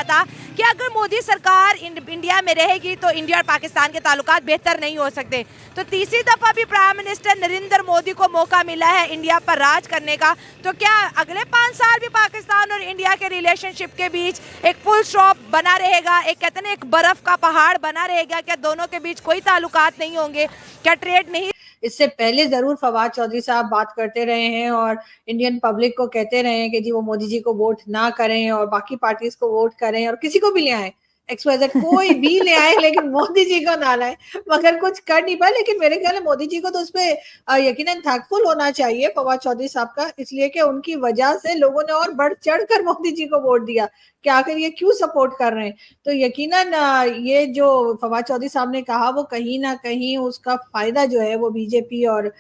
था कि अगर मोदी सरकार इंडिया में रहेगी तो इंडिया और पाकिस्तान के ताल्लुकात बेहतर नहीं हो सकते। तो तीसरी दफ़ा भी प्राइम मिनिस्टर नरेंद्र मोदी को मौका मिला है इंडिया पर राज करने का, तो क्या अगले 5 साल भी पाकिस्तान और इंडिया के रिलेशनशिप के बीच एक फुल स्टॉप बना रहेगा, एक कहते हैं एक बर्फ का पहाड़ बना रहेगा? क्या दोनों के बीच कोई ताल्लुकात नहीं होंगे? क्या ट्रेड नहीं? इससे पहले जरूर फवाद चौधरी साहब बात करते रहे हैं और इंडियन पब्लिक को कहते रहे हैं कि जी वो मोदी जी को वोट ना करें और बाकी पार्टीज को वोट करें और किसी को भी ले आए, XYZ कोई भी ले आए, लेकिन मोदी जी को ना लाए, मगर कुछ कर नहीं पाए। लेकिन मेरे ख्याल है मोदी जी को तो उस पर यकीनन थैंकफुल होना चाहिए फवाद चौधरी साहब का, इसलिए कि उनकी वजह से लोगों ने और बढ़ चढ़ कर मोदी जी को वोट दिया कि आखिर ये क्यों सपोर्ट कर रहे हैं। तो यकीनन ये जो फवाद चौधरी साहब ने कहा वो कहीं ना कहीं उसका फायदा जो है वो बीजेपी और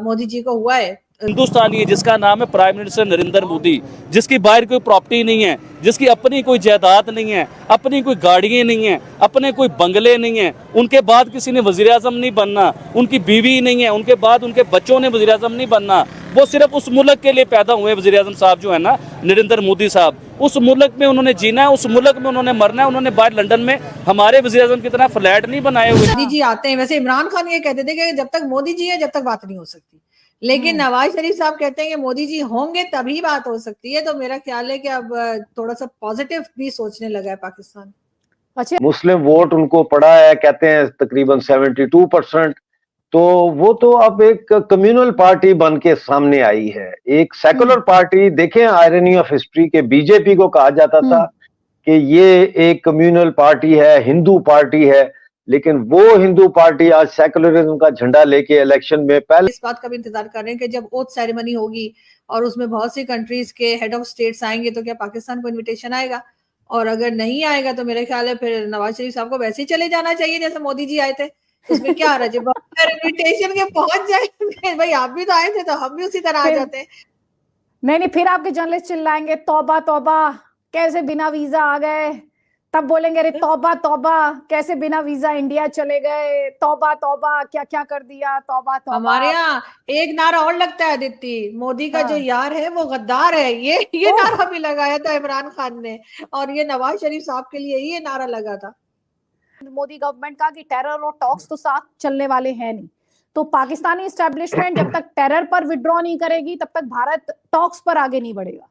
मोदी जी को हुआ है। हिंदुस्तानी है जिसका नाम है प्राइम मिनिस्टर नरेंद्र मोदी, जिसकी बाहर कोई प्रॉपर्टी नहीं है, जिसकी अपनी कोई जायदाद नहीं है, अपनी कोई गाड़ियाँ नहीं है, अपने कोई बंगले नहीं है, उनके बाद किसी ने वज़ीर आज़म नहीं बनना, उनकी बीवी नहीं है, उनके बाद उनके बच्चों ने वज़ीर आज़म नहीं बनना, वो सिर्फ उस मुल्क के लिए पैदा हुए वज़ीर आज़म साहब जो है ना नरेंद्र मोदी साहब, उस मुल्क में उन्होंने जीना है, उस मुल्क में उन्होंने मरना है। उन्होंने बाहर लंदन में हमारे वज़ीर आज़म की तरह फ्लैट नहीं बनाए हुए। मोदी जी आते हैं, वैसे इमरान खान ये कहते थे कि जब तक मोदी जी है जब तक बात नहीं हो सकती, लेकिन नवाज शरीफ साहब कहते हैं कि मोदी जी होंगे तभी बात हो सकती है। तो मेरा ख्याल है कि अब थोड़ा सा पॉजिटिव भी सोचने लगा है पाकिस्तान। अच्छा, मुस्लिम वोट उनको पड़ा है, कहते हैं तकरीबन 72%। तो वो तो अब एक कम्युनल पार्टी बन के सामने आई है, एक सेकुलर पार्टी। देखें आयरनी ऑफ हिस्ट्री के बीजेपी को कहा जाता था कि ये एक कम्युनल पार्टी है, हिंदू पार्टी है, लेकिन वो हिंदू पार्टी आज सेकुलरिज्म का झंडा लेके इलेक्शन में पहले इस बात का भी इंतजार कर रहे हैं कि जब ओथ सेरेमनी होगी और उसमें बहुत सी कंट्रीज के हेड ऑफ स्टेट्स आएंगे तो क्या पाकिस्तान को इनविटेशन आएगा, और अगर नहीं आएगा तो मेरे ख्याल है फिर नवाज शरीफ साहब को वैसे ही चले जाना चाहिए जैसे मोदी जी आए थे। उसमें क्या रहा, जब इनविटेशन के पहुंच जाए भाई आप भी तो आए थे तो हम भी उसी तरह आ जाते। नहीं, फिर आपके जर्नलिस्ट चिल्लाएंगे तौबा तौबा कैसे बिना वीजा आ गए, तब बोलेंगे अरे तौबा तौबा कैसे बिना वीजा इंडिया चले गए, तौबा तौबा क्या क्या कर दिया, तौबा तौबा। हमारे यहाँ एक नारा और लगता है दीप्ति, मोदी का जो यार है वो गद्दार है, ये नारा भी लगाया था इमरान खान ने, और ये नवाज शरीफ साहब के लिए ये नारा लगा था। मोदी गवर्नमेंट का कि टेरर और टॉक्स तो साथ चलने वाले हैं नहीं, तो पाकिस्तानी एस्टेब्लिशमेंट जब तक टेरर पर विड्रॉ नहीं करेगी तब तक भारत टॉक्स पर आगे नहीं बढ़ेगा।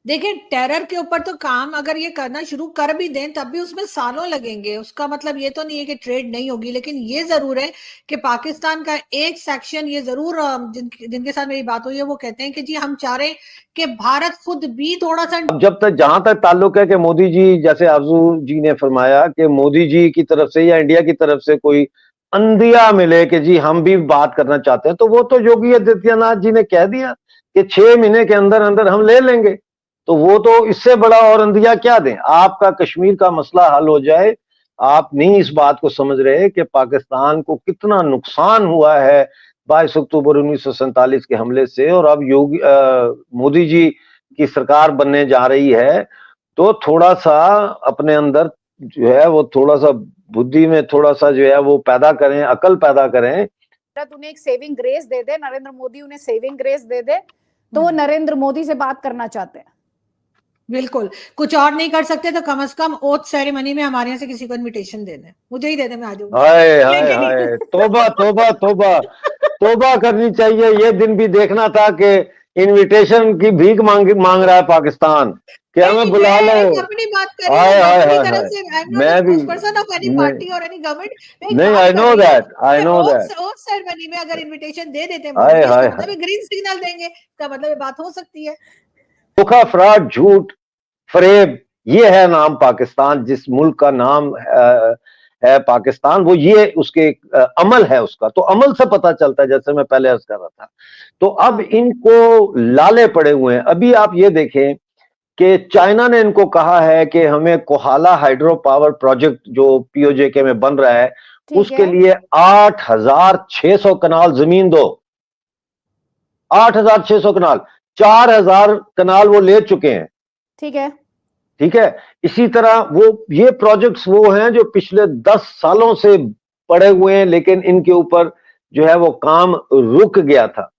देखिए टेरर के ऊपर तो काम अगर ये करना शुरू कर भी दें तब भी उसमें सालों लगेंगे, उसका मतलब ये तो नहीं है कि ट्रेड नहीं होगी, लेकिन ये जरूर है कि पाकिस्तान का एक सेक्शन ये जरूर जिनके साथ मेरी बात हुई है वो कहते हैं कि जी हम चाह रहे हैं कि भारत खुद भी थोड़ा सा, जब तक जहां तक ताल्लुक है कि मोदी जी, जैसे आरजू जी ने फरमाया कि मोदी जी की तरफ से या इंडिया की तरफ से कोई अंदिया मिले कि जी हम भी बात करना चाहते हैं, तो वो तो योगी आदित्यनाथ जी ने कह दिया कि 6 महीने के अंदर अंदर हम ले लेंगे। तो वो तो इससे बड़ा और अंदिया क्या दें। आपका कश्मीर का मसला हल हो जाए, आप नहीं इस बात को समझ रहे कि पाकिस्तान को कितना नुकसान हुआ है 22 अक्टूबर 1947 के हमले से, और अब योगी मोदी जी की सरकार बनने जा रही है, तो थोड़ा सा अपने अंदर जो है वो थोड़ा सा बुद्धि में थोड़ा सा जो है वो पैदा करें, अकल पैदा करें। उन्हें एक सेविंग ग्रेस दे दे, नरेंद्र मोदी उन्हें सेविंग ग्रेस दे दे, तो वो नरेंद्र मोदी से बात करना चाहते हैं। बिल्कुल, कुछ और नहीं कर सकते तो कम से कम ओथ सेरेमनी में हमारे यहाँ से किसी को इनविटेशन दे दें, मुझे ही दे दें, मैं आ जाऊंगा। हाय हाय हाय, तौबा तौबा तौबा तौबा करनी चाहिए। ये दिन भी देखना था कि इनविटेशन की भीख मांग रहा है पाकिस्तान कि हमें बुला लो। अपनी बात कर रही हाय हाय हूं, हाय, मैं भी पर्सन ऑफ एनी पार्टी और एनी गवर्नमेंट नहीं, I know that oath ceremony में अगर इनविटेशन दे देते हैं मतलब ग्रीन सिग्नल देंगे तो मतलब ये बात हो सकती है। धोखा, फ्रॉड, झूठ, फरेब, ये है नाम पाकिस्तान। जिस मुल्क का नाम है पाकिस्तान, वो ये उसके अमल है उसका, तो अमल से पता चलता है, जैसे मैं पहले अर्ज कर रहा था। तो अब इनको लाले पड़े हुए हैं। अभी आप ये देखें कि चाइना ने इनको कहा है कि हमें कोहाला हाइड्रो पावर प्रोजेक्ट जो POJK में बन रहा है उसके लिए 8,600 कनाल जमीन दो। 8,600 कनाल, 4,000 कनाल वो ले चुके हैं। ठीक है। इसी तरह वो ये प्रोजेक्ट्स वो हैं जो पिछले 10 सालों से पड़े हुए हैं, लेकिन इनके ऊपर जो है वो काम रुक गया था।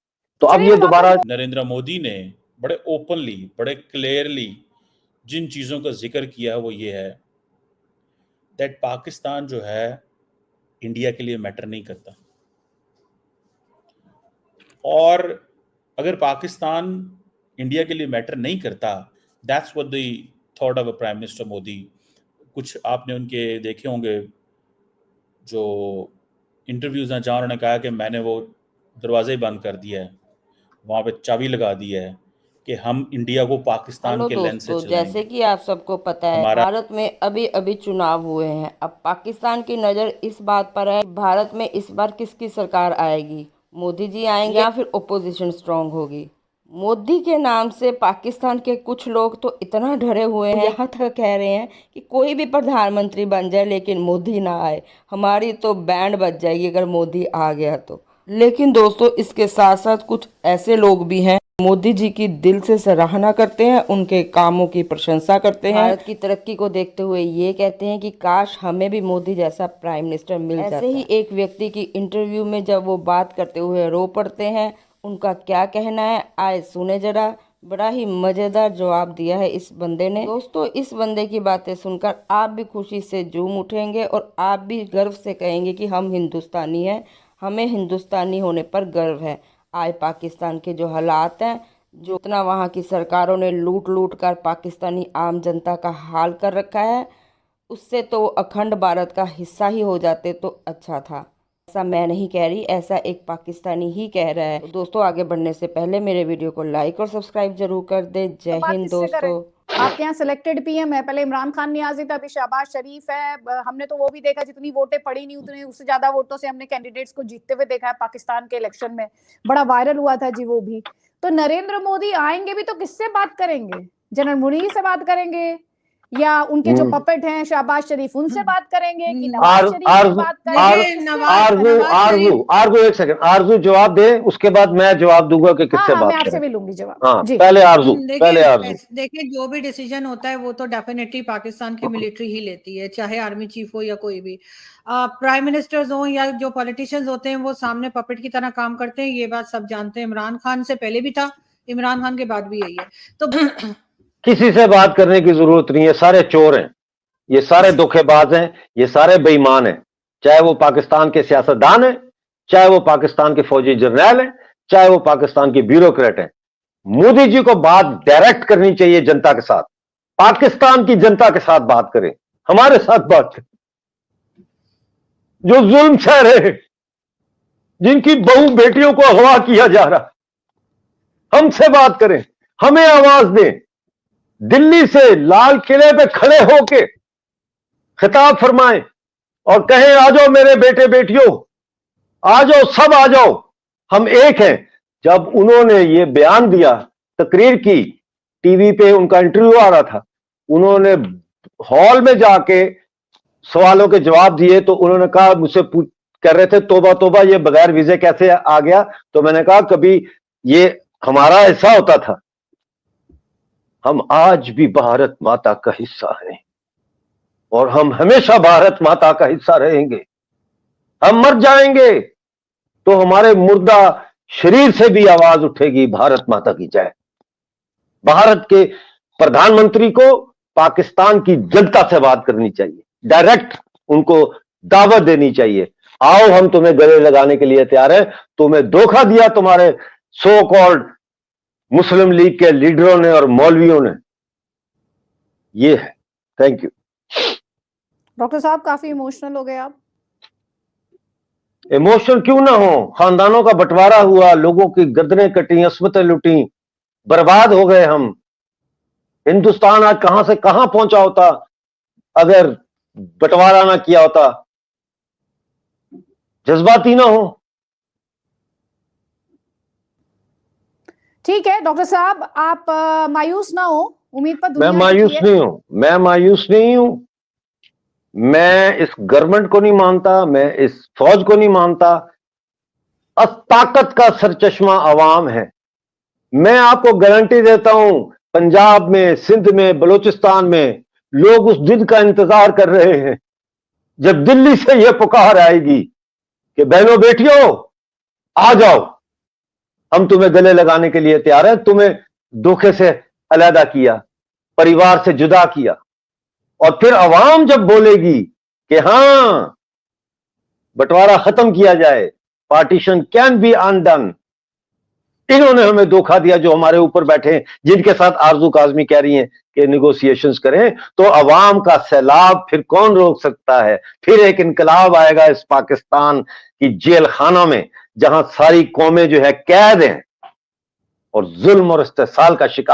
तो अब ये दोबारा नरेंद्र मोदी ने बड़े ओपनली, बड़े क्लियरली जिन चीज़ों का जिक्र किया वो ये है दैट पाकिस्तान जो है इंडिया के लिए मैटर नहीं करता, और अगर पाकिस्तान इंडिया के लिए मैटर नहीं करता, that's what the thought of prime minister Modi. कुछ आपने उनके देखे होंगे जो इंटरव्यूज़ हैं जहाँ उन्होंने कहा कि मैंने वो दरवाज़े ही बंद कर दिया है, वहाँ पे चाबी लगा दी है कि हम इंडिया को पाकिस्तान हेलो के लेंस से दोस्तों, चलाएंगे। जैसे कि आप सबको पता है हमारा भारत में अभी अभी चुनाव हुए हैं। अब पाकिस्तान की नज़र इस बात पर है कि भारत में इस बार किसकी सरकार आएगी, मोदी जी आएंगे या फिर ओपोजिशन स्ट्रांग होगी। मोदी के नाम से पाकिस्तान के कुछ लोग तो इतना डरे हुए हैं, यहाँ तक कह रहे हैं कि कोई भी प्रधानमंत्री बन जाए लेकिन मोदी ना आए, हमारी तो बैंड बज जाएगी अगर मोदी आ गया तो। लेकिन दोस्तों, इसके साथ साथ कुछ ऐसे लोग भी हैं मोदी जी की दिल से सराहना करते हैं, उनके कामों की प्रशंसा करते हैं, भारत की तरक्की को देखते हुए ये कहते हैं कि काश हमें भी मोदी जैसा प्राइम मिनिस्टर मिल जाता। ऐसे ही एक व्यक्ति की इंटरव्यू में जब वो बात करते हुए रो पड़ते हैं, उनका क्या कहना है आए सुने जरा। बड़ा ही मज़ेदार जवाब दिया है इस बंदे ने। दोस्तों, इस बंदे की बातें सुनकर आप भी खुशी से झूम उठेंगे और आप भी गर्व से कहेंगे कि हम हिंदुस्तानी हैं, हमें हिंदुस्तानी होने पर गर्व है। आज पाकिस्तान के जो हालात हैं, जो इतना वहाँ की सरकारों ने लूट लूट कर पाकिस्तानी आम जनता का हाल कर रखा है, उससे तो अखंड भारत का हिस्सा ही हो जाते तो अच्छा था। ऐसा मैं नहीं कह रही, ऐसा एक पाकिस्तानी ही कह रहा है। तो दोस्तों, आगे बढ़ने से पहले मेरे वीडियो को लाइक और सब्सक्राइब जरूर कर दे। जय हिंद दोस्तों। आपके यहाँ सिलेक्टेड पीएम है, पहले इमरान खान नियाजी था, अभी शहबाज शरीफ है। हमने तो वो भी देखा, जितनी वोटें पड़ी नहीं उतनी उससे ज्यादा वोटों से हमने कैंडिडेट्स को जीतते हुए देखा है पाकिस्तान के इलेक्शन में, बड़ा वायरल हुआ था जी वो भी। तो नरेंद्र मोदी आएंगे भी तो किससे बात करेंगे? जनरल मुनीर से बात करेंगे या उनके जो पपेट हैं शहबाज शरीफ उनसे बात करेंगे कि नवाज शरीफ से बात करेंगे? आरजू एक सेकंड, आरजू जवाब दे, उसके बाद मैं जवाब दूंगा कि किससे बात मैं आपसे करें। भी लूंगी जवाब। हाँ, जी। पहले आरजू। देखिए, जो भी डिसीजन होता है वो तो डेफिनेटली पाकिस्तान की मिलिट्री ही लेती है, चाहे आर्मी चीफ हो या कोई भी प्राइम मिनिस्टर्स हो या जो पॉलिटिशियंस होते हैं, वो सामने पपेट की तरह काम करते हैं। ये बात सब जानते हैं। इमरान खान से पहले भी था, इमरान खान के बाद भी यही है। तो किसी से बात करने की जरूरत नहीं है, सारे चोर हैं, ये सारे धोखेबाज हैं, ये सारे बेईमान हैं। चाहे वो पाकिस्तान के सियासतदान हैं, चाहे वो पाकिस्तान के फौजी जर्नैल हैं, चाहे वो पाकिस्तान की ब्यूरोक्रेट हैं। मोदी जी को बात डायरेक्ट करनी चाहिए जनता के साथ, पाकिस्तान की जनता के साथ बात करें, हमारे साथ बात करें। जो जुल्म सह रहे, जिनकी बहू बेटियों को अगवा किया जा रहा, हमसे बात करें, हमें आवाज दें। दिल्ली से लाल किले पे खड़े होके खिताब फरमाएं और कहें आ जाओ मेरे बेटे बेटियों, आ जाओ, सब आ जाओ, हम एक हैं। जब उन्होंने ये बयान दिया, तकरीर की, टीवी पे उनका इंटरव्यू आ रहा था, उन्होंने हॉल में जाके सवालों के जवाब दिए, तो उन्होंने कहा, मुझसे कर रहे थे तोबा तोबा ये बगैर वीजे कैसे आ गया, तो मैंने कहा कभी ये हमारा हिस्सा होता था। हम आज भी भारत माता का हिस्सा हैं और हम हमेशा भारत माता का हिस्सा रहेंगे। हम मर जाएंगे तो हमारे मुर्दा शरीर से भी आवाज उठेगी, भारत माता की जय। भारत के प्रधानमंत्री को पाकिस्तान की जनता से बात करनी चाहिए, डायरेक्ट उनको दावत देनी चाहिए, आओ हम तुम्हें गले लगाने के लिए तैयार हैं। तुम्हें धोखा दिया तुम्हारे सो कॉल्ड मुस्लिम लीग के लीडरों ने और मौलवियों ने, ये है। Thank you. डॉक्टर साहब, काफी इमोशनल हो गए आप। इमोशनल क्यों ना हो, खानदानों का बंटवारा हुआ, लोगों की गर्दनें कटी, अस्मतें लुटी, बर्बाद हो गए हम। हिंदुस्तान आज कहां से कहां पहुंचा होता अगर बंटवारा ना किया होता। जज्बाती ना हो। ठीक है डॉक्टर साहब, आप मायूस ना हो, उम्मीद पर मैं मायूस नहीं हूं, मैं मायूस नहीं हूं। मैं इस गवर्नमेंट को नहीं मानता, मैं इस फौज को नहीं मानता। ताकत का सरचश्मा अवाम है। मैं आपको गारंटी देता हूं, पंजाब में, सिंध में, बलूचिस्तान में लोग उस दिन का इंतजार कर रहे हैं जब दिल्ली से यह पुकार आएगी कि बहनों बेटियों आ जाओ, हम तुम्हें गले लगाने के लिए तैयार हैं। तुम्हें धोखे से अलहदा किया परिवार से जुदा किया, और फिर अवाम जब बोलेगी कि हां बंटवारा खत्म किया जाए, पार्टीशन कैन बी अनडन, इन्होंने हमें धोखा दिया जो हमारे ऊपर बैठे हैं, जिनके साथ आरजू काजमी कह रही हैं कि निगोशिएशंस करें, तो अवाम का सैलाब फिर कौन रोक सकता है? फिर एक इनकलाब आएगा इस पाकिस्तान की जेल खाना में, जहां सारी कौमें जो है कैद हैं और जुल्म और इस्तेसाल का शिकार